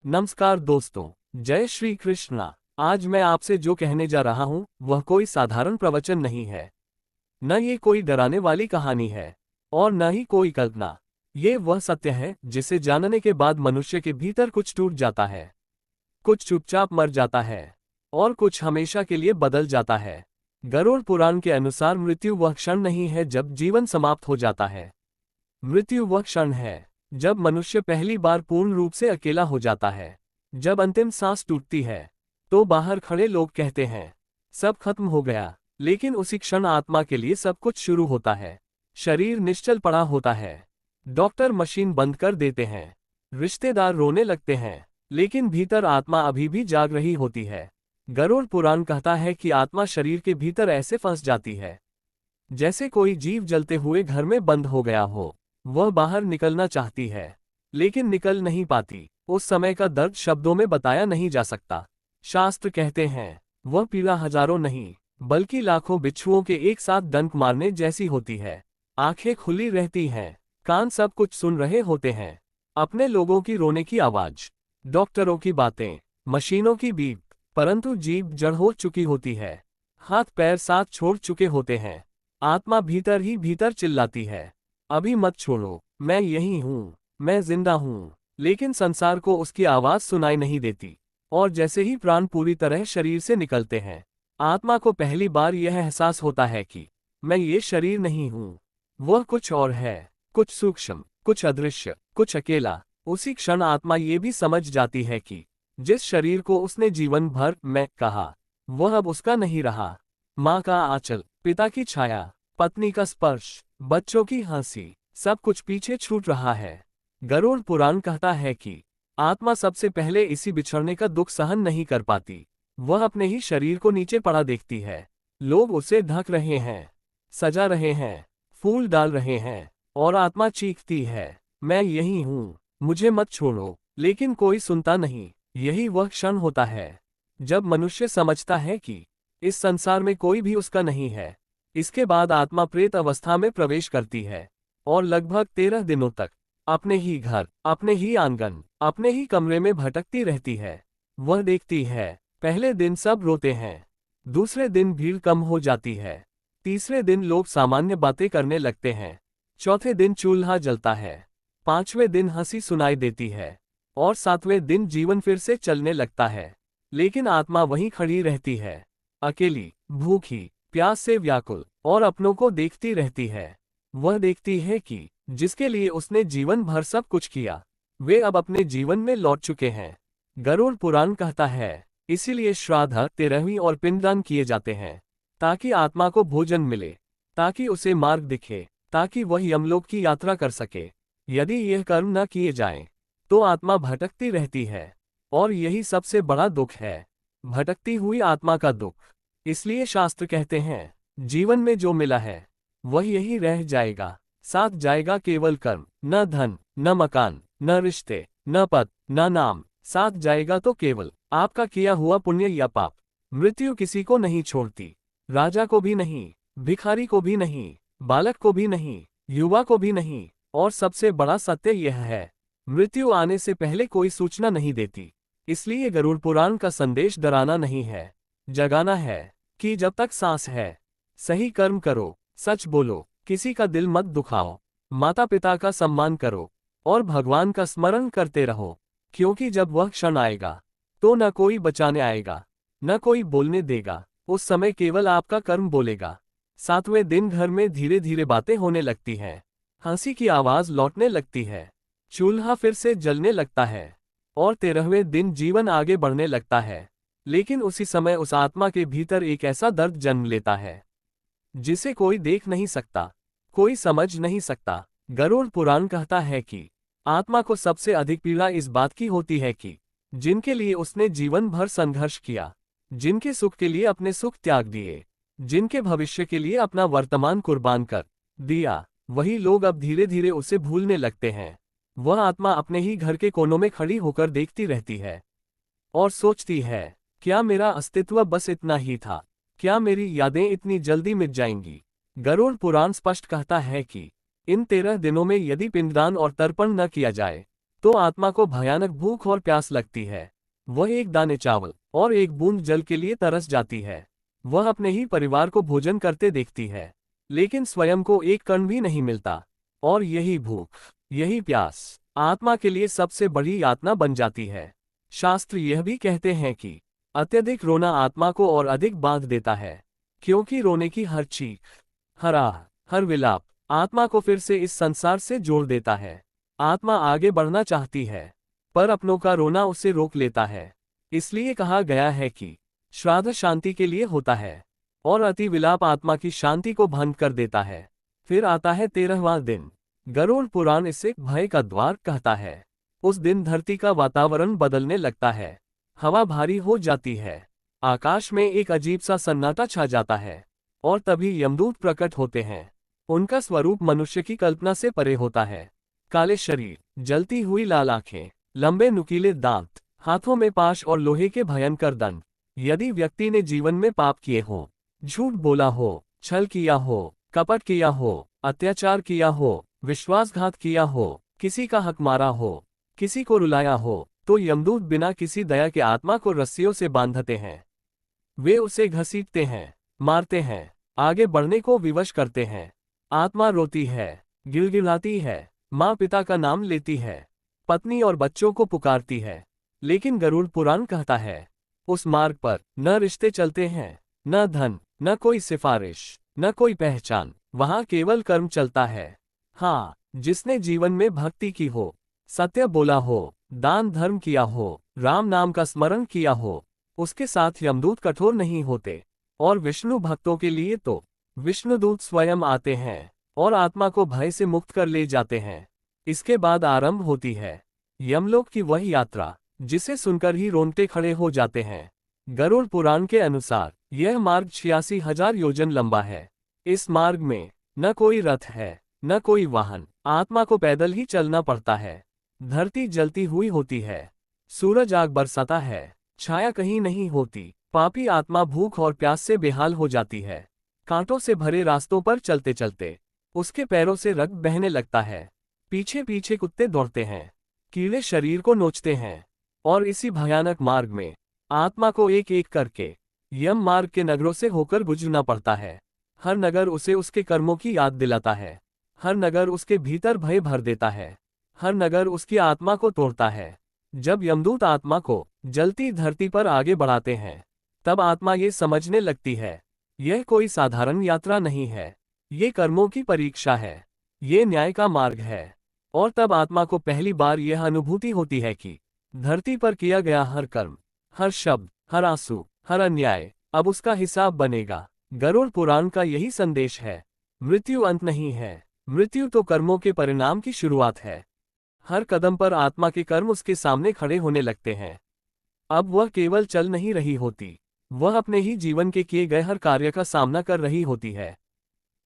नमस्कार दोस्तों, जय श्री कृष्णा। आज मैं आपसे जो कहने जा रहा हूँ वह कोई साधारण प्रवचन नहीं है। न ये कोई डराने वाली कहानी है और न ही कोई कल्पना। ये वह सत्य है जिसे जानने के बाद मनुष्य के भीतर कुछ टूट जाता है, कुछ चुपचाप मर जाता है और कुछ हमेशा के लिए बदल जाता है। गरुड़ पुराण के अनुसार मृत्यु वह क्षण नहीं है जब जीवन समाप्त हो जाता है। मृत्यु वह क्षण है जब मनुष्य पहली बार पूर्ण रूप से अकेला हो जाता है। जब अंतिम सांस टूटती है तो बाहर खड़े लोग कहते हैं सब खत्म हो गया, लेकिन उसी क्षण आत्मा के लिए सब कुछ शुरू होता है। शरीर निश्चल पड़ा होता है, डॉक्टर मशीन बंद कर देते हैं, रिश्तेदार रोने लगते हैं, लेकिन भीतर आत्मा अभी भी जाग रही होती है। गरुड़ पुराण कहता है कि आत्मा शरीर के भीतर ऐसे फंस जाती है जैसे कोई जीव जलते हुए घर में बंद हो गया हो। वह बाहर निकलना चाहती है लेकिन निकल नहीं पाती। उस समय का दर्द शब्दों में बताया नहीं जा सकता। शास्त्र कहते हैं वह पीड़ा हजारों नहीं बल्कि लाखों बिच्छुओं के एक साथ डंक मारने जैसी होती है। आंखें खुली रहती हैं, कान सब कुछ सुन रहे होते हैं, अपने लोगों की रोने की आवाज, डॉक्टरों की बातें, मशीनों की बीप, परंतु जीभ जड़ हो चुकी होती है, हाथ पैर साथ छोड़ चुके होते हैं। आत्मा भीतर ही भीतर चिल्लाती है, अभी मत छोड़ो, मैं यही हूँ, मैं जिंदा हूँ। लेकिन संसार को उसकी आवाज सुनाई नहीं देती। और जैसे ही प्राण पूरी तरह शरीर से निकलते हैं, आत्मा को पहली बार यह एहसास होता है कि मैं ये शरीर नहीं हूँ, वह कुछ और है, कुछ सूक्ष्म, कुछ अदृश्य, कुछ अकेला। उसी क्षण आत्मा ये भी समझ जाती है कि जिस शरीर को उसने जीवन भर मैं कहा, वह अब उसका नहीं रहा। माँ का आंचल, पिता की छाया, पत्नी का स्पर्श, बच्चों की हंसी, सब कुछ पीछे छूट रहा है। गरुड़ पुराण कहता है कि आत्मा सबसे पहले इसी बिछड़ने का दुख सहन नहीं कर पाती। वह अपने ही शरीर को नीचे पड़ा देखती है। लोग उसे ढक रहे हैं, सजा रहे हैं, फूल डाल रहे हैं, और आत्मा चीखती है, मैं यही हूँ, मुझे मत छोड़ो। लेकिन कोई सुनता नहीं। यही वह क्षण होता है जब मनुष्य समझता है कि इस संसार में कोई भी उसका नहीं है। इसके बाद आत्मा प्रेत अवस्था में प्रवेश करती है और लगभग 13 दिनों तक अपने ही घर, अपने ही आंगन, अपने ही कमरे में भटकती रहती है। वह देखती है, पहले दिन सब रोते हैं, दूसरे दिन भीड़ कम हो जाती है, तीसरे दिन लोग सामान्य बातें करने लगते हैं, चौथे दिन चूल्हा जलता है, पांचवें दिन हंसी सुनाई देती है और सातवें दिन जीवन फिर से चलने लगता है। लेकिन आत्मा वहीं खड़ी रहती है, अकेली, भूखी, प्यास से व्याकुल, और अपनों को देखती रहती है। वह देखती है कि जिसके लिए उसने जीवन भर सब कुछ किया, वे अब अपने जीवन में लौट चुके हैं। गरुड़ पुराण कहता है, इसीलिए श्राद्ध, तेरहवीं और पिंडदान किए जाते हैं, ताकि आत्मा को भोजन मिले, ताकि उसे मार्ग दिखे, ताकि वह यमलोक की यात्रा कर सके। यदि यह कर्म न किए जाएं, तो आत्मा भटकती रहती है, और यही सबसे बड़ा दुख है, भटकती हुई आत्मा का दुख। इसलिए शास्त्र कहते हैं, जीवन में जो मिला है वह यही रह जाएगा, साथ जाएगा केवल कर्म, न धन, न मकान, न रिश्ते, न पद, न नाम, साथ जाएगा तो केवल आपका किया हुआ पुण्य या पाप। मृत्यु किसी को नहीं छोड़ती, राजा को भी नहीं, भिखारी को भी नहीं, बालक को भी नहीं, युवा को भी नहीं, और सबसे बड़ा सत्य यह है, मृत्यु आने से पहले कोई सूचना नहीं देती। इसलिए गरुड़ पुराण का संदेश डराना नहीं है, जगाना है कि जब तक सांस है सही कर्म करो, सच बोलो, किसी का दिल मत दुखाओ, माता पिता का सम्मान करो और भगवान का स्मरण करते रहो। क्योंकि जब वह क्षण आएगा तो न कोई बचाने आएगा, न कोई बोलने देगा। उस समय केवल आपका कर्म बोलेगा। सातवें दिन घर में धीरे धीरे बातें होने लगती हैं, हंसी की आवाज लौटने लगती है, चूल्हा फिर से जलने लगता है, और 13वें दिन जीवन आगे बढ़ने लगता है। लेकिन उसी समय उस आत्मा के भीतर एक ऐसा दर्द जन्म लेता है जिसे कोई देख नहीं सकता, कोई समझ नहीं सकता। गरुड़ पुराण कहता है कि आत्मा को सबसे अधिक पीड़ा इस बात की होती है कि जिनके लिए उसने जीवन भर संघर्ष किया, जिनके सुख के लिए अपने सुख त्याग दिए, जिनके भविष्य के लिए अपना वर्तमान कुर्बान कर दिया, वही लोग अब धीरे धीरे उसे भूलने लगते हैं। वह आत्मा अपने ही घर के कोनों में खड़ी होकर देखती रहती है और सोचती है, क्या मेरा अस्तित्व बस इतना ही था? क्या मेरी यादें इतनी जल्दी मिट जाएंगी? गरुड़ पुराण स्पष्ट कहता है कि इन 13 दिनों में यदि पिंडदान और तर्पण न किया जाए तो आत्मा को भयानक भूख और प्यास लगती है। वह एक दाने चावल और एक बूंद जल के लिए तरस जाती है। वह अपने ही परिवार को भोजन करते देखती है, लेकिन स्वयं को एक कण भी नहीं मिलता। और यही भूख, यही प्यास आत्मा के लिए सबसे बड़ी यातना बन जाती है। शास्त्र यह भी कहते हैं कि अत्यधिक रोना आत्मा को और अधिक बांध देता है, क्योंकि रोने की हर चीख, हर आह, हर विलाप आत्मा को फिर से इस संसार से जोड़ देता है। आत्मा आगे बढ़ना चाहती है, पर अपनों का रोना उसे रोक लेता है। इसलिए कहा गया है कि श्राद्ध शांति के लिए होता है, और अति विलाप आत्मा की शांति को भंग कर देता है। फिर आता है 13वां दिन। गरुड़ पुराण इसे भय का द्वार कहता है। उस दिन धरती का वातावरण बदलने लगता है। हवा भारी हो जाती है, आकाश में एक अजीब सा सन्नाटा छा जाता है, और तभी यमदूत प्रकट होते हैं। उनका स्वरूप मनुष्य की कल्पना से परे होता है। काले शरीर, जलती हुई लाल आंखें, लंबे नुकीले दांत, हाथों में पाश और लोहे के भयंकर दंड। यदि व्यक्ति ने जीवन में पाप किए हो, झूठ बोला हो, छल किया हो, कपट किया हो, अत्याचार किया हो, विश्वासघात किया हो, किसी का हक मारा हो, किसी को रुलाया हो, तो यमदूत बिना किसी दया के आत्मा को रस्सियों से बांधते हैं। वे उसे घसीटते हैं, मारते हैं, आगे बढ़ने को विवश करते हैं। आत्मा रोती है, गिड़गिड़ाती है, माँ पिता का नाम लेती है, पत्नी और बच्चों को पुकारती है। लेकिन गरुड़ पुराण कहता है, उस मार्ग पर न रिश्ते चलते हैं, न धन, न कोई सिफारिश, न कोई पहचान। वहां केवल कर्म चलता है। हाँ, जिसने जीवन में भक्ति की हो, सत्य बोला हो, दान धर्म किया हो, राम नाम का स्मरण किया हो, उसके साथ यमदूत कठोर नहीं होते। और विष्णु भक्तों के लिए तो विष्णुदूत स्वयं आते हैं और आत्मा को भय से मुक्त कर ले जाते हैं। इसके बाद आरंभ होती है यमलोक की वह यात्रा, जिसे सुनकर ही रोंगटे खड़े हो जाते हैं। गरुड़ पुराण के अनुसार यह मार्ग 86,000 योजन लंबा है। इस मार्ग में न कोई रथ है, न कोई वाहन, आत्मा को पैदल ही चलना पड़ता है। धरती जलती हुई होती है, सूरज आग बरसाता है, छाया कहीं नहीं होती। पापी आत्मा भूख और प्यास से बेहाल हो जाती है। कांटों से भरे रास्तों पर चलते चलते उसके पैरों से रक्त बहने लगता है। पीछे पीछे कुत्ते दौड़ते हैं, कीड़े शरीर को नोचते हैं। और इसी भयानक मार्ग में आत्मा को एक एक करके यम मार्ग के नगरों से होकर गुजरना पड़ता है। हर नगर उसे उसके कर्मों की याद दिलाता है। हर नगर उसके भीतर भय भर देता है। हर नगर उसकी आत्मा को तोड़ता है। जब यमदूत आत्मा को जलती धरती पर आगे बढ़ाते हैं, तब आत्मा ये समझने लगती है, यह कोई साधारण यात्रा नहीं है, ये कर्मों की परीक्षा है, ये न्याय का मार्ग है। और तब आत्मा को पहली बार यह अनुभूति होती है कि धरती पर किया गया हर कर्म, हर शब्द, हर आंसू, हर अन्याय अब उसका हिसाब बनेगा। गरुड़ पुराण का यही संदेश है, मृत्यु अंत नहीं है, मृत्यु तो कर्मों के परिणाम की शुरुआत है। हर कदम पर आत्मा के कर्म उसके सामने खड़े होने लगते हैं। अब वह केवल चल नहीं रही होती, वह अपने ही जीवन के किए गए हर कार्य का सामना कर रही होती है।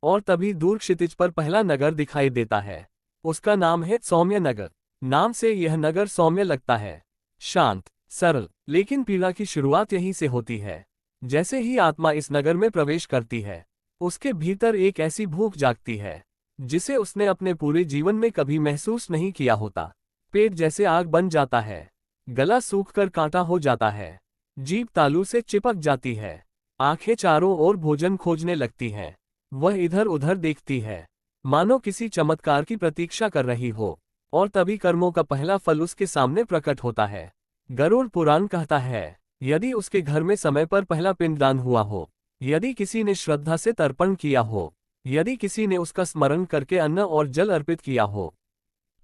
और तभी दूर क्षितिज पर पहला नगर दिखाई देता है। उसका नाम है सौम्य नगर। नाम से यह नगर सौम्य लगता है, शांत, सरल। लेकिन पीड़ा की शुरुआत यहीं से होती है। जैसे ही आत्मा इस नगर में प्रवेश करती है, उसके भीतर एक ऐसी भूख जागती है जिसे उसने अपने पूरे जीवन में कभी महसूस नहीं किया होता। पेट जैसे आग बन जाता है, गला सूखकर कांटा हो जाता है, जीभ तालू से चिपक जाती है, आंखें चारों ओर भोजन खोजने लगती हैं। वह इधर उधर देखती है, मानो किसी चमत्कार की प्रतीक्षा कर रही हो। और तभी कर्मों का पहला फल उसके सामने प्रकट होता है। गरुड़ पुराण कहता है, यदि उसके घर में समय पर पहला पिंडदान हुआ हो, यदि किसी ने श्रद्धा से तर्पण किया हो, यदि किसी ने उसका स्मरण करके अन्न और जल अर्पित किया हो,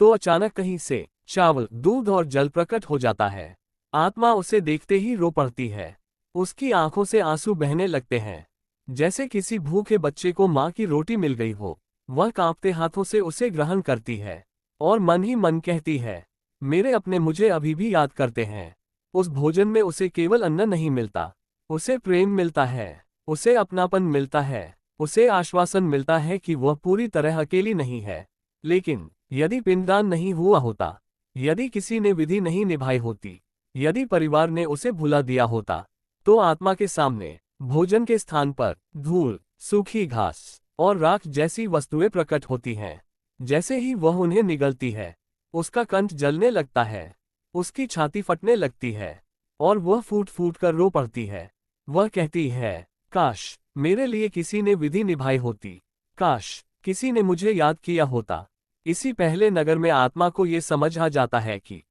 तो अचानक कहीं से चावल, दूध और जल प्रकट हो जाता है। आत्मा उसे देखते ही रो पड़ती है। उसकी आंखों से आंसू बहने लगते हैं, जैसे किसी भूखे बच्चे को माँ की रोटी मिल गई हो। वह कांपते हाथों से उसे ग्रहण करती है और मन ही मन कहती है, मेरे अपने मुझे अभी भी याद करते हैं। उस भोजन में उसे केवल अन्न नहीं मिलता, उसे प्रेम मिलता है, उसे अपनापन मिलता है, उसे आश्वासन मिलता है कि वह पूरी तरह अकेली नहीं है। लेकिन यदि पिंडदान नहीं हुआ होता, यदि किसी ने विधि नहीं निभाई होती, यदि परिवार ने उसे भुला दिया होता, तो आत्मा के सामने भोजन के स्थान पर धूल, सूखी घास और राख जैसी वस्तुएं प्रकट होती हैं। जैसे ही वह उन्हें निगलती है, उसका कंठ जलने लगता है, उसकी छाती फटने लगती है और वह फूट फूट कर रो पड़ती है। वह कहती है, काश मेरे लिए किसी ने विधि निभाई होती, काश किसी ने मुझे याद किया होता। इसी पहले नगर में आत्मा को ये समझ आ जाता है कि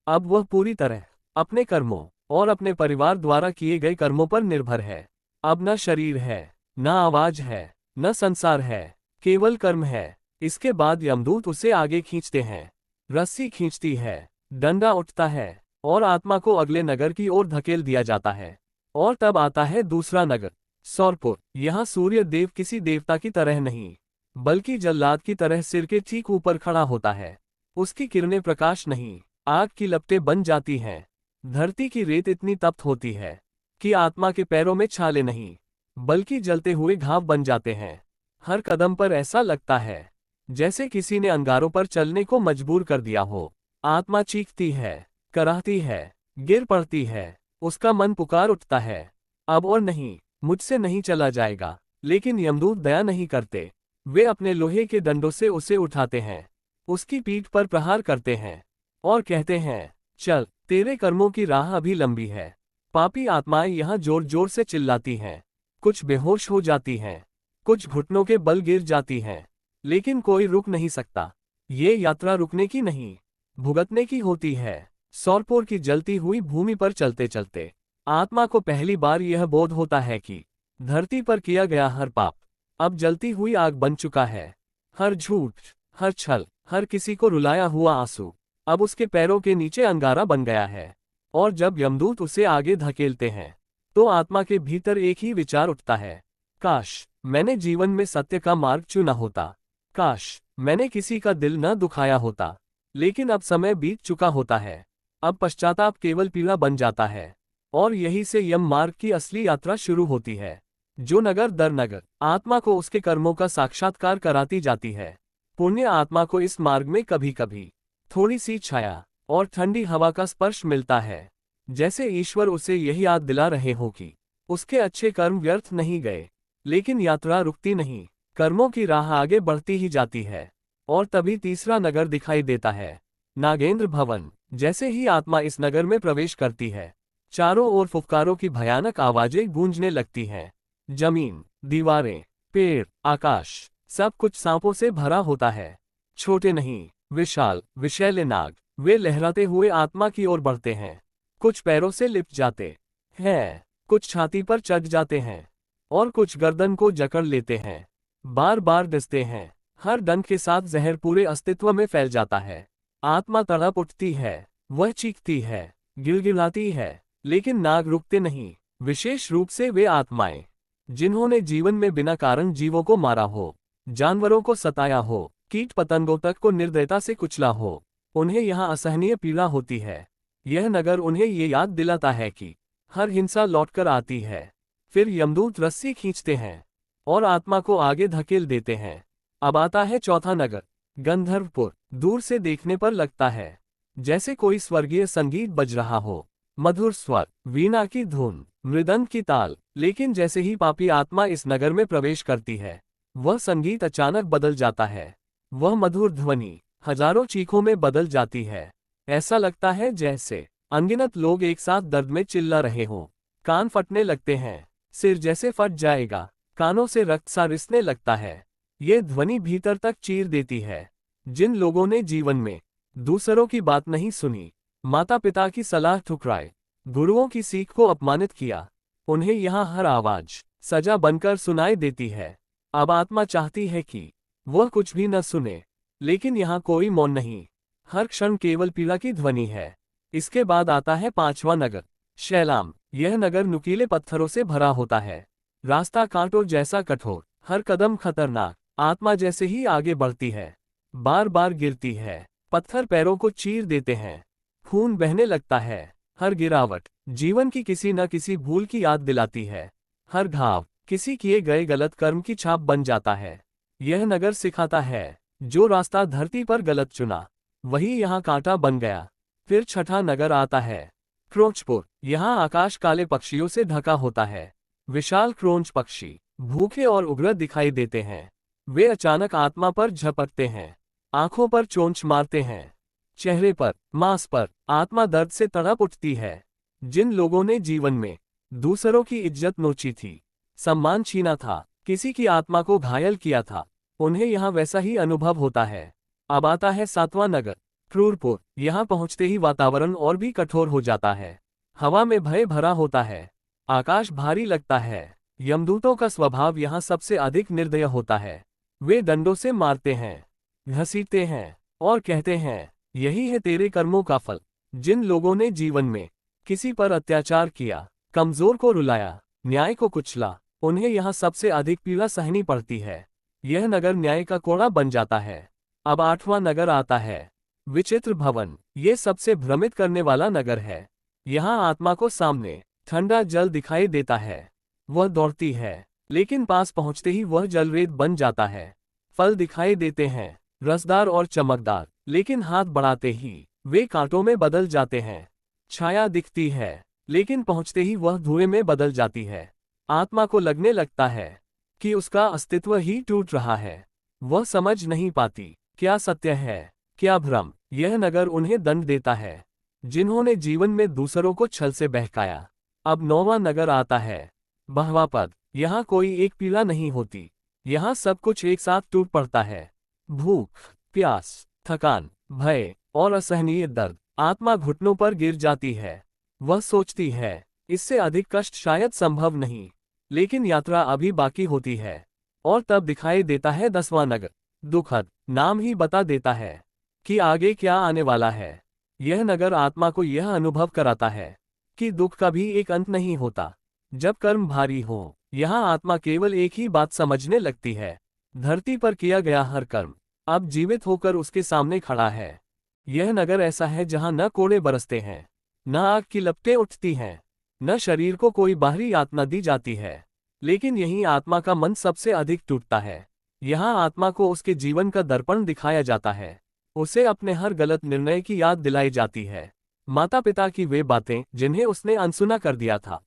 अब वह पूरी तरह अपने कर्मों और अपने परिवार द्वारा किए गए कर्मों पर निर्भर है। अब न शरीर है, न आवाज है, न संसार है, केवल कर्म है। इसके बाद यमदूत उसे आगे खींचते हैं। रस्सी खींचती है, डंडा उठता है और आत्मा को अगले नगर की ओर धकेल दिया जाता है। और तब आता है दूसरा नगर, सौरपुर। यहाँ सूर्य देव किसी देवता की तरह नहीं, बल्कि जल्लाद की तरह सिर के ठीक ऊपर खड़ा होता है। उसकी किरणें प्रकाश नहीं, आग की लपटें बन जाती हैं। धरती की रेत इतनी तप्त होती है कि आत्मा के पैरों में छाले नहीं, बल्कि जलते हुए घाव बन जाते हैं। हर कदम पर ऐसा लगता है जैसे किसी ने अंगारों पर चलने को मजबूर कर दिया हो। आत्मा चीखती है, कराहती है, गिर पड़ती है। उसका मन पुकार उठता है, अब और नहीं, मुझसे नहीं चला जाएगा। लेकिन यमदूत दया नहीं करते। वे अपने लोहे के डंडों से उसे उठाते हैं, उसकी पीठ पर प्रहार करते हैं और कहते हैं, चल, तेरे कर्मों की राह अभी लंबी है। पापी आत्माएं यहाँ जोर जोर से चिल्लाती हैं। कुछ बेहोश हो जाती हैं, कुछ घुटनों के बल गिर जाती हैं, लेकिन कोई रुक नहीं सकता। ये यात्रा रुकने की नहीं, भुगतने की होती है। सौरपुर की जलती हुई भूमि पर चलते चलते आत्मा को पहली बार यह बोध होता है कि धरती पर किया गया हर पाप अब जलती हुई आग बन चुका है। हर झूठ, हर छल, हर किसी को रुलाया हुआ आंसू अब उसके पैरों के नीचे अंगारा बन गया है। और जब यमदूत उसे आगे धकेलते हैं तो आत्मा के भीतर एक ही विचार उठता है, काश मैंने जीवन में सत्य का मार्ग चुना होता, काश मैंने किसी का दिल न दुखाया होता। लेकिन अब समय बीत चुका होता है। अब पश्चाताप केवल पीड़ा बन जाता है और यही से यम मार्ग की असली यात्रा शुरू होती है, जो नगर दर नगर आत्मा को उसके कर्मों का साक्षात्कार कराती जाती है। पुण्य आत्मा को इस मार्ग में कभी कभी थोड़ी सी छाया और ठंडी हवा का स्पर्श मिलता है, जैसे ईश्वर उसे यही याद दिला रहे हो कि उसके अच्छे कर्म व्यर्थ नहीं गए। लेकिन यात्रा रुकती नहीं, कर्मों की राह आगे बढ़ती ही जाती है। और तभी तीसरा नगर दिखाई देता है, नागेंद्र भवन। जैसे ही आत्मा इस नगर में प्रवेश करती है, चारों ओर फुफकारों की भयानक आवाजें गूंजने लगती हैं। जमीन, दीवारें, पेड़, आकाश, सब कुछ सांपों से भरा होता है। छोटे नहीं, विशाल विषैले नाग, वे लहराते हुए आत्मा की ओर बढ़ते हैं। कुछ पैरों से लिपट जाते हैं, कुछ छाती पर चढ़ जाते हैं और कुछ गर्दन को जकड़ लेते हैं। बार बार डसते हैं। हर डंक के साथ जहर पूरे अस्तित्व में फैल जाता है। आत्मा तड़प उठती है, वह चीखती है, गिड़गिड़ाती है, लेकिन नाग रुकते नहीं। विशेष रूप से वे आत्माएं जिन्होंने जीवन में बिना कारण जीवों को मारा हो, जानवरों को सताया हो, कीट पतंगों तक को निर्दयता से कुचला हो, उन्हें यहाँ असहनीय पीड़ा होती है। यह नगर उन्हें ये याद दिलाता है कि हर हिंसा लौटकर आती है। फिर यमदूत रस्सी खींचते हैं और आत्मा को आगे धकेल देते हैं। अब आता है चौथा नगर, गंधर्वपुर। दूर से देखने पर लगता है जैसे कोई स्वर्गीय संगीत बज रहा हो, मधुर स्वर, वीणा की धुन, मृदंग की ताल। लेकिन जैसे ही पापी आत्मा इस नगर में प्रवेश करती है, वह संगीत अचानक बदल जाता है। वह मधुर ध्वनि हजारों चीखों में बदल जाती है। ऐसा लगता है जैसे अनगिनत लोग एक साथ दर्द में चिल्ला रहे हों। कान फटने लगते हैं, सिर जैसे फट जाएगा, कानों से रक्त सा रिसने लगता है। ये ध्वनि भीतर तक चीर देती है। जिन लोगों ने जीवन में दूसरों की बात नहीं सुनी, माता पिता की सलाह ठुकराए, गुरुओं की सीख को अपमानित किया, उन्हें यहाँ हर आवाज सजा बनकर सुनाई देती है। अब आत्मा चाहती है कि वह कुछ भी न सुने, लेकिन यहाँ कोई मौन नहीं, हर क्षण केवल पीड़ा की ध्वनि है। इसके बाद आता है पांचवा नगर, शैलाम। यह नगर नुकीले पत्थरों से भरा होता है, रास्ता कांटों जैसा कठोर, हर कदम खतरनाक। आत्मा जैसे ही आगे बढ़ती है, बार बार गिरती है, पत्थर पैरों को चीर देते हैं, खून बहने लगता है। हर गिरावट जीवन की किसी न किसी भूल की याद दिलाती है, हर घाव किसी किए गए गलत कर्म की छाप बन जाता है। यह नगर सिखाता है, जो रास्ता धरती पर गलत चुना, वही यहाँ कांटा बन गया। फिर छठा नगर आता है, क्रोंचपुर। यहाँ आकाश काले पक्षियों से ढका होता है। विशाल क्रोंच पक्षी भूखे और उग्र दिखाई देते हैं। वे अचानक आत्मा पर झपटते हैं, आंखों पर चोंच मारते हैं, चेहरे पर, मांस पर आत्मा दर्द से तड़प उठती है। जिन लोगों ने जीवन में दूसरों की इज्जत नोची थी, सम्मान छीना था, किसी की आत्मा को घायल किया था, उन्हें यहाँ वैसा ही अनुभव होता है। अब आता है 7वां नगर, क्रूरपुर। यहाँ पहुंचते ही वातावरण और भी कठोर हो जाता है। हवा में भय भरा होता है, आकाश भारी लगता है। यमदूतों का स्वभाव यहाँ सबसे अधिक निर्दय होता है। वे डंडों से मारते हैं, घसीटते हैं और कहते हैं, यही है तेरे कर्मों का फल। जिन लोगों ने जीवन में किसी पर अत्याचार किया, कमजोर को रुलाया, न्याय को कुचला, उन्हें यहाँ सबसे अधिक पीड़ा सहनी पड़ती है। यह नगर न्याय का कोड़ा बन जाता है। अब 8वां नगर आता है, विचित्र भवन। ये सबसे भ्रमित करने वाला नगर है। यहाँ आत्मा को सामने ठंडा जल दिखाई देता है। वह दौड़ती है, लेकिन पास पहुंचते ही वह जलरेत बन जाता है। फल दिखाई देते हैं, रसदार और चमकदार, लेकिन हाथ बढ़ाते ही वे कांटों में बदल जाते हैं। छाया दिखती है, लेकिन पहुंचते ही वह धुएं में बदल जाती है। आत्मा को लगने लगता है कि उसका अस्तित्व ही टूट रहा है। वह समझ नहीं पाती, क्या सत्य है, क्या भ्रम। यह नगर उन्हें दंड देता है, जिन्होंने जीवन में दूसरों को छल से बहकाया। अब 9वां नगर आता है, बहवापद। यहाँ कोई एक पीड़ा नहीं होती, यहाँ सब कुछ एक साथ टूट पड़ता है। भूख, प्यास, थकान, भय और असहनीय दर्द। आत्मा घुटनों पर गिर जाती है। वह सोचती है, इससे अधिक कष्ट शायद संभव नहीं, लेकिन यात्रा अभी बाकी होती है। और तब दिखाई देता है 10वां नगर, दुखद। नाम ही बता देता है कि आगे क्या आने वाला है। यह नगर आत्मा को यह अनुभव कराता है कि दुख का भी एक अंत नहीं होता। जब कर्म भारी हो, यहाँ आत्मा केवल एक ही बात समझने लगती है, धरती पर किया गया हर कर्म अब जीवित होकर उसके सामने खड़ा है। यह नगर ऐसा है जहाँ न कोड़े बरसते हैं, न आग की लपटें उठती हैं, न शरीर को कोई बाहरी यातना दी जाती है, लेकिन यही आत्मा का मन सबसे अधिक टूटता है। यहाँ आत्मा को उसके जीवन का दर्पण दिखाया जाता है। उसे अपने हर गलत निर्णय की याद दिलाई जाती है। माता पिता की वे बातें जिन्हें उसने अनसुना कर दिया था,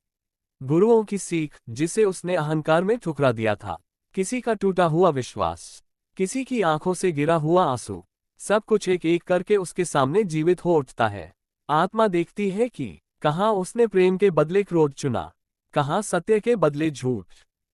गुरुओं की सीख जिसे उसने अहंकार में ठुकरा दिया था, किसी का टूटा हुआ विश्वास, किसी की आंखों से गिरा हुआ आंसू, सब कुछ एक एक करके उसके सामने जीवित हो उठता है। आत्मा देखती है कि कहाँ उसने प्रेम के बदले क्रोध चुना, कहाँ सत्य के बदले झूठ,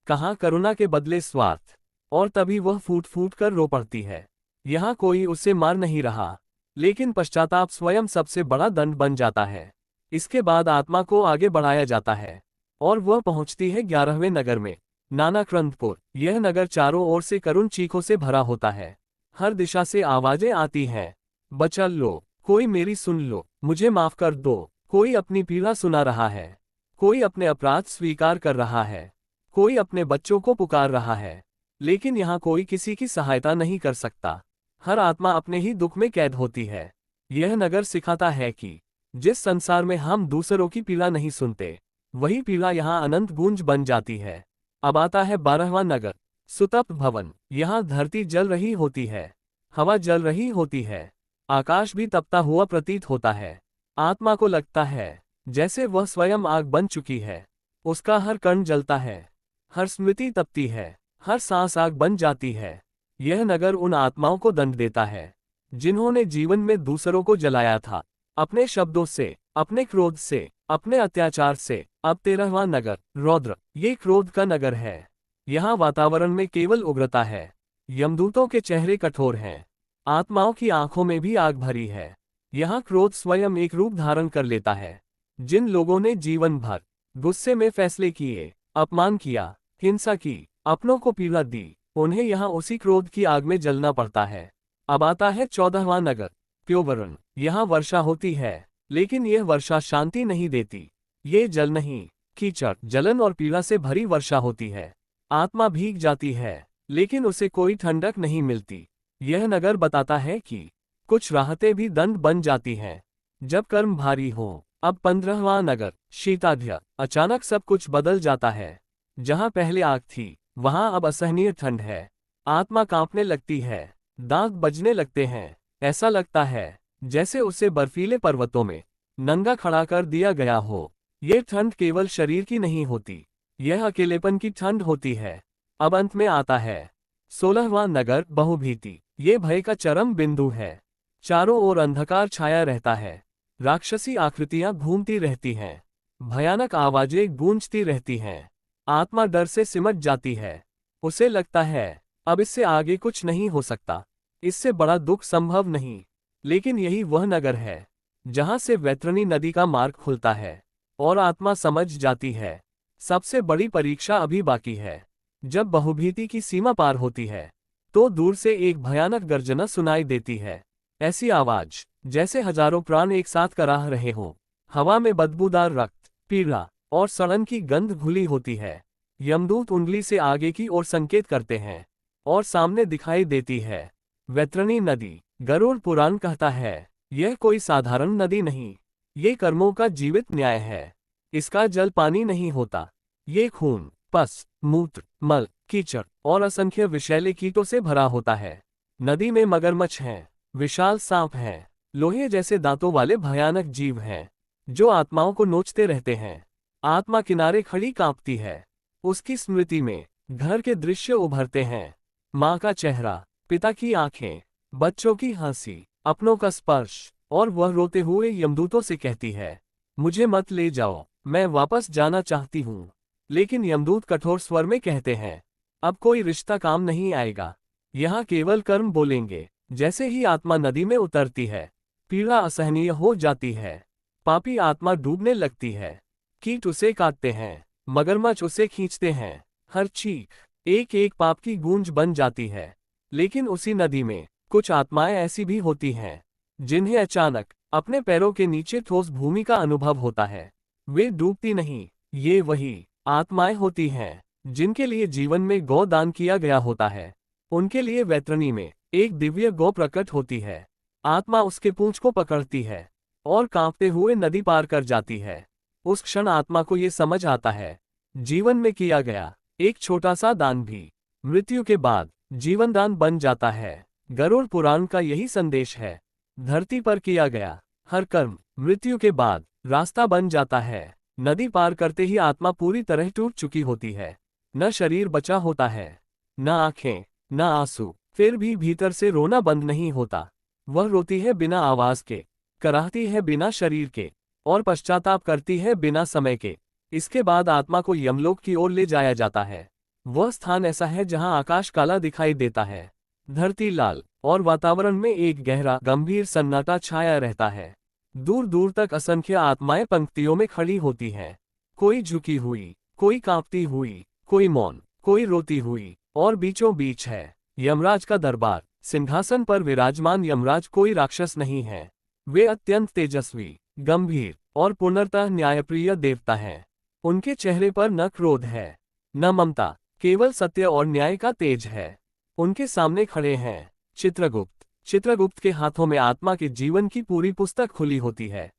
कहाँ करुणा के बदले स्वार्थ, और तभी वह फूट फूट कर रो पड़ती है। यहाँ कोई उसे मार नहीं रहा, लेकिन पश्चाताप स्वयं सबसे बड़ा दंड बन जाता है। इसके बाद आत्मा को आगे बढ़ाया जाता है और वह पहुंचती है 11वें नगर में, नानाक्रंदपुर। यह नगर चारों ओर से करुण चीखों से भरा होता है। हर दिशा से आवाजें आती हैं, बचा लो, कोई मेरी सुन लो, मुझे माफ कर दो। कोई अपनी पीड़ा सुना रहा है, कोई अपने अपराध स्वीकार कर रहा है, कोई अपने बच्चों को पुकार रहा है, लेकिन यहाँ कोई किसी की सहायता नहीं कर सकता। हर आत्मा अपने ही दुख में कैद होती है। यह नगर सिखाता है कि जिस संसार में हम दूसरों की पीड़ा नहीं सुनते, वही पीड़ा यहाँ अनंत गूंज बन जाती है। अब आता है 12वां नगर, सुतप्त भवन। यहाँ धरती जल रही होती है, हवा जल रही होती है, आकाश भी तपता हुआ प्रतीत होता है। आत्मा को लगता है जैसे वह स्वयं आग बन चुकी है। उसका हर कण जलता है, हर स्मृति तपती है, हर सांस आग बन जाती है। यह नगर उन आत्माओं को दंड देता है जिन्होंने जीवन में दूसरों को जलाया था, अपने शब्दों से, अपने क्रोध से, अपने अत्याचार से। अब 13वां नगर, रौद्र। ये क्रोध का नगर है। यहाँ वातावरण में केवल उग्रता है। यमदूतों के चेहरे कठोर हैं, आत्माओं की आंखों में भी आग भरी है। यहाँ क्रोध स्वयं एक रूप धारण कर लेता है। जिन लोगों ने जीवन भर गुस्से में फैसले किए, अपमान किया, हिंसा की, अपनों को पीड़ा दी, उन्हें यहाँ उसी क्रोध की आग में जलना पड़ता है। अब आता है 14वां नगर, प्योवरण। यहाँ वर्षा होती है, लेकिन यह वर्षा शांति नहीं देती। ये जल नहीं, कीचड़, जलन और पीड़ा से भरी वर्षा होती है। आत्मा भीग जाती है, लेकिन उसे कोई ठंडक नहीं मिलती। यह नगर बताता है कि कुछ राहतें भी दंड बन जाती हैं जब कर्म भारी हो। अब 15वां नगर, शीताध्य। अचानक सब कुछ बदल जाता है। जहाँ पहले आग थी, वहाँ अब असहनीय ठंड है। आत्मा कांपने लगती है, दांत बजने लगते हैं। ऐसा लगता है जैसे उसे बर्फीले पर्वतों में नंगा खड़ा कर दिया गया हो। ये ठंड केवल शरीर की नहीं होती, यह अकेलेपन की ठंड होती है। अब अंत में आता है 16वां नगर, बहुभीति। ये भय का चरम बिंदु है। चारों ओर अंधकार छाया रहता है। राक्षसी आकृतियां घूमती रहती हैं। भयानक आवाजें गूंजती रहती हैं। आत्मा डर से सिमट जाती है। उसे लगता है अब इससे आगे कुछ नहीं हो सकता, इससे बड़ा दुख संभव नहीं। लेकिन यही वह नगर है जहां से वैतरणी नदी का मार्ग खुलता है और आत्मा समझ जाती है सबसे बड़ी परीक्षा अभी बाकी है। जब बहुभीति की सीमा पार होती है तो दूर से एक भयानक गर्जना सुनाई देती है। ऐसी आवाज जैसे हजारों प्राण एक साथ कराह रहे हों। हवा में बदबूदार रक्त, पीड़ा और सड़न की गंध घुली होती है। यमदूत उंगली से आगे की ओर संकेत करते हैं और सामने दिखाई देती है वैतरणी नदी। गरुड़ पुराण कहता है यह कोई साधारण नदी नहीं, ये कर्मों का जीवित न्याय है। इसका जल पानी नहीं होता, ये खून, पस, मूत्र, मल, कीचड़ और असंख्य विषैले कीटों से भरा होता है। नदी में मगरमच्छ हैं, विशाल सांप हैं, लोहे जैसे दांतों वाले भयानक जीव हैं जो आत्माओं को नोचते रहते हैं। आत्मा किनारे खड़ी कांपती है। उसकी स्मृति में घर के दृश्य उभरते हैं। माँ का चेहरा, पिता की आंखें, बच्चों की हंसी, अपनों का स्पर्श, और वह रोते हुए यमदूतों से कहती है मुझे मत ले जाओ, मैं वापस जाना चाहती हूँ। लेकिन यमदूत कठोर स्वर में कहते हैं अब कोई रिश्ता काम नहीं आएगा, यहाँ केवल कर्म बोलेंगे। जैसे ही आत्मा नदी में उतरती है पीड़ा असहनीय हो जाती है। पापी आत्मा डूबने लगती है। कीट उसे काटते हैं, मगरमच्छ उसे खींचते हैं। हर चीख एक एक पाप की गूंज बन जाती है। लेकिन उसी नदी में कुछ आत्माएं ऐसी भी होती हैं जिन्हें अचानक अपने पैरों के नीचे ठोस भूमि का अनुभव होता है। वे डूबती नहीं, ये वही आत्माएं होती हैं जिनके लिए जीवन में गौ दान किया गया होता है। उनके लिए वैतरणी में एक दिव्य गौ प्रकट होती है। आत्मा उसके पूंछ को पकड़ती है और कांपते हुए नदी पार कर जाती है। उस क्षण आत्मा को ये समझ आता है जीवन में किया गया एक छोटा सा दान भी मृत्यु के बाद जीवन दान बन जाता है। गरुड़ पुराण का यही संदेश है। धरती पर किया गया हर कर्म मृत्यु के बाद रास्ता बन जाता है। नदी पार करते ही आत्मा पूरी तरह टूट चुकी होती है। न शरीर बचा होता है, न आंखें, न आंसू, फिर भी भीतर से रोना बंद नहीं होता। वह रोती है बिना आवाज के, कराहती है बिना शरीर के, और पश्चाताप करती है बिना समय के। इसके बाद आत्मा को यमलोक की ओर ले जाया जाता है। वह स्थान ऐसा है जहां आकाश काला दिखाई देता है, धरती लाल, और वातावरण में एक गहरा गंभीर सन्नाटा छाया रहता है। दूर दूर तक असंख्य आत्माएं पंक्तियों में खड़ी होती हैं। कोई झुकी हुई, कोई कांपती हुई, कोई मौन, कोई रोती हुई, और बीचों बीच है यमराज का दरबार। सिंहासन पर विराजमान यमराज कोई राक्षस नहीं है। वे अत्यंत तेजस्वी, गंभीर और पूर्णतः न्यायप्रिय देवता हैं। उनके चेहरे पर न क्रोध है, न ममता, केवल सत्य और न्याय का तेज है। उनके सामने खड़े हैं चित्रगुप्त। चित्रगुप्त के हाथों में आत्मा के जीवन की पूरी पुस्तक खुली होती है।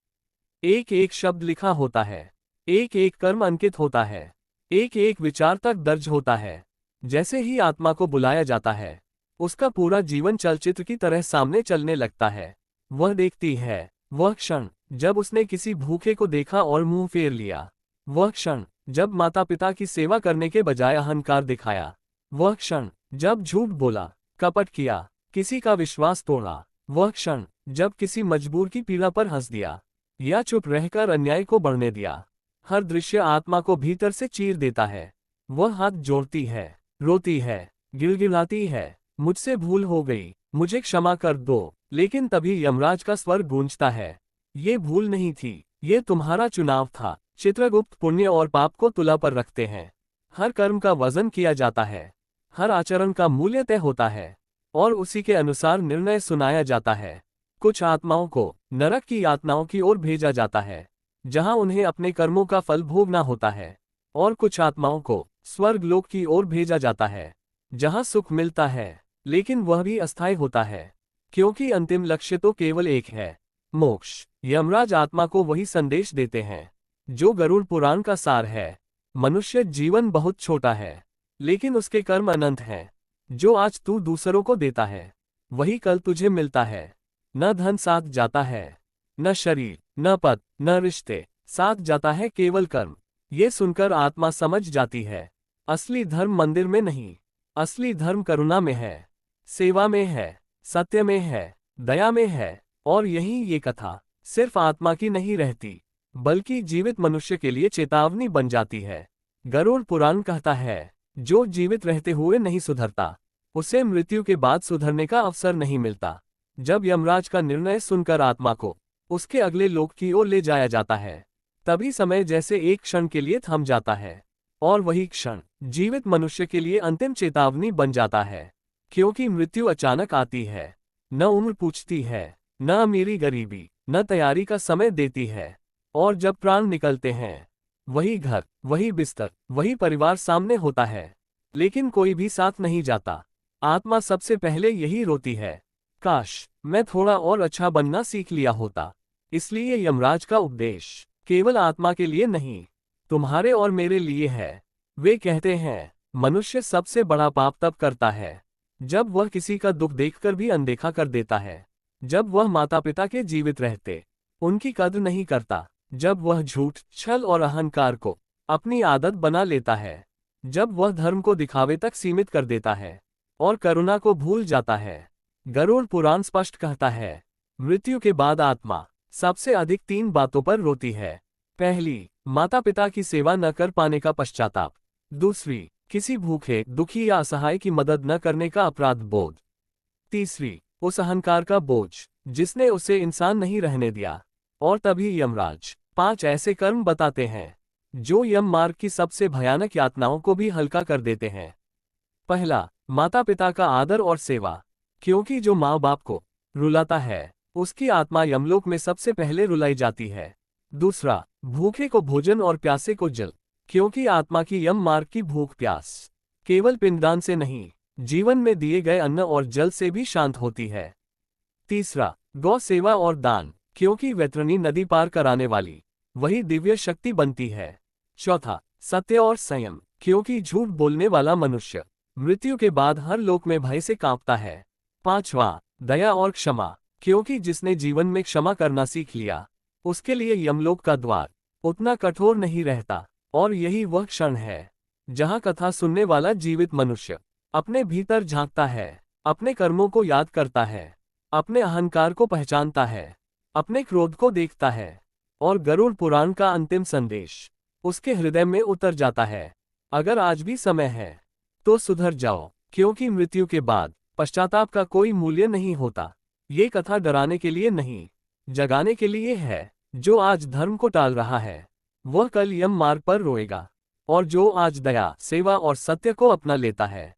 एक एक शब्द लिखा होता है, एक एक कर्म अंकित होता है, एक एक विचार तक दर्ज होता है। जैसे ही आत्मा को बुलाया जाता है उसका पूरा जीवन चलचित्र की तरह सामने चलने लगता है। वह देखती है वह क्षण जब उसने किसी भूखे को देखा और मुंह फेर लिया, वह क्षण जब माता पिता की सेवा करने के बजाय अहंकार दिखाया, वह क्षण जब झूठ बोला, कपट किया, किसी का विश्वास तोड़ा, वह क्षण जब किसी मजबूर की पीड़ा पर हंस दिया या चुप रहकर अन्याय को बढ़ने दिया। हर दृश्य आत्मा को भीतर से चीर देता है। वह हाथ जोड़ती है, रोती है, गिड़गिड़ाती है, मुझसे भूल हो गई, मुझे क्षमा कर दो। लेकिन तभी यमराज का स्वर गूंजता है, ये भूल नहीं थी, ये तुम्हारा चुनाव था। चित्रगुप्त पुण्य और पाप को तुला पर रखते हैं। हर कर्म का वजन किया जाता है, हर आचरण का मूल्य तय होता है और उसी के अनुसार निर्णय सुनाया जाता है। कुछ आत्माओं को नरक की यातनाओं की ओर भेजा जाता है जहां उन्हें अपने कर्मों का फल भोगना होता है, और कुछ आत्माओं को स्वर्ग लोक की ओर भेजा जाता है जहां सुख मिलता है, लेकिन वह भी अस्थायी होता है क्योंकि अंतिम लक्ष्य तो केवल एक है, मोक्ष। यमराज आत्मा को वही संदेश देते हैं जो गरुड़ पुराण का सार है। मनुष्य जीवन बहुत छोटा है, लेकिन उसके कर्म अनंत हैं। जो आज तू दूसरों को देता है वही कल तुझे मिलता है। न धन साथ जाता है, न शरीर, न पद, न रिश्ते, साथ जाता है केवल कर्म। ये सुनकर आत्मा समझ जाती है असली धर्म मंदिर में नहीं, असली धर्म करुणा में है, सेवा में है, सत्य में है, दया में है। और यही ये कथा सिर्फ आत्मा की नहीं रहती, बल्कि जीवित मनुष्य के लिए चेतावनी बन जाती है। गरुड़ पुराण कहता है, जो जीवित रहते हुए नहीं सुधरता, उसे मृत्यु के बाद सुधरने का अवसर नहीं मिलता। जब यमराज का निर्णय सुनकर आत्मा को उसके अगले लोक की ओर ले जाया जाता है, तभी समय जैसे एक क्षण के लिए थम जाता है, और वही क्षण जीवित मनुष्य के लिए अंतिम चेतावनी बन जाता है। क्योंकि मृत्यु अचानक आती है, न उम्र पूछती है, न अमीरी गरीबी, न तैयारी का समय देती है। और जब प्राण निकलते हैं, वही घर, वही बिस्तर, वही परिवार सामने होता है, लेकिन कोई भी साथ नहीं जाता। आत्मा सबसे पहले यही रोती है, काश मैं थोड़ा और अच्छा बनना सीख लिया होता। इसलिए यमराज का उपदेश केवल आत्मा के लिए नहीं, तुम्हारे और मेरे लिए है। वे कहते हैं, मनुष्य सबसे बड़ा पाप तब करता है जब वह किसी का दुख देखकर भी अनदेखा कर देता है, जब वह माता पिता के जीवित रहते उनकी कद्र नहीं करता, जब वह झूठ, छल और अहंकार को अपनी आदत बना लेता है, जब वह धर्म को दिखावे तक सीमित कर देता है और करुणा को भूल जाता है। गरुड़ पुराण स्पष्ट कहता है, मृत्यु के बाद आत्मा सबसे अधिक 3 बातों पर रोती है। पहली, माता पिता की सेवा न कर पाने का पश्चाताप। दूसरी, किसी भूखे, दुखी या असहाय की मदद न करने का अपराध बोध। तीसरी, उस अहंकार का बोझ जिसने उसे इंसान नहीं रहने दिया। और तभी यमराज 5 ऐसे कर्म बताते हैं जो यम मार्ग की सबसे भयानक यातनाओं को भी हल्का कर देते हैं। पहला, माता पिता का आदर और सेवा, क्योंकि जो माँ बाप को रुलाता है, उसकी आत्मा यमलोक में सबसे पहले रुलाई जाती है। दूसरा, भूखे को भोजन और प्यासे को जल, क्योंकि आत्मा की यम मार्ग की भूख प्यास केवल पिंडदान से नहीं, जीवन में दिए गए अन्न और जल से भी शांत होती है। तीसरा, गौ सेवा और दान, क्योंकि वैतरणी नदी पार कराने वाली वही दिव्य शक्ति बनती है। चौथा, सत्य और संयम, क्योंकि झूठ बोलने वाला मनुष्य मृत्यु के बाद हर लोक में भय से कांपता है। पांचवा, दया और क्षमा, क्योंकि जिसने जीवन में क्षमा करना सीख लिया, उसके लिए यमलोक का द्वार उतना कठोर नहीं रहता। और यही वह क्षण है जहां कथा सुनने वाला जीवित मनुष्य अपने भीतर झांकता है, अपने कर्मों को याद करता है, अपने अहंकार को पहचानता है, अपने क्रोध को देखता है, और गरुड़ पुराण का अंतिम संदेश उसके हृदय में उतर जाता है। अगर आज भी समय है तो सुधर जाओ, क्योंकि मृत्यु के बाद पश्चाताप का कोई मूल्य नहीं होता। ये कथा डराने के लिए नहीं, जगाने के लिए है। जो आज धर्म को टाल रहा है, वह कल यम मार्ग पर रोएगा, और जो आज दया, सेवा और सत्य को अपना लेता है,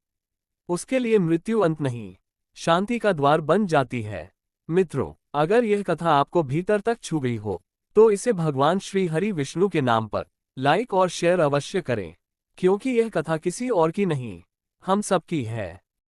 उसके लिए मृत्यु अंत नहीं, शांति का द्वार बन जाती है। मित्रों, अगर यह कथा आपको भीतर तक छू गई हो, तो इसे भगवान श्री हरि विष्णु के नाम पर लाइक और शेयर अवश्य करें, क्योंकि यह कथा किसी और की नहीं, हम सबकी है।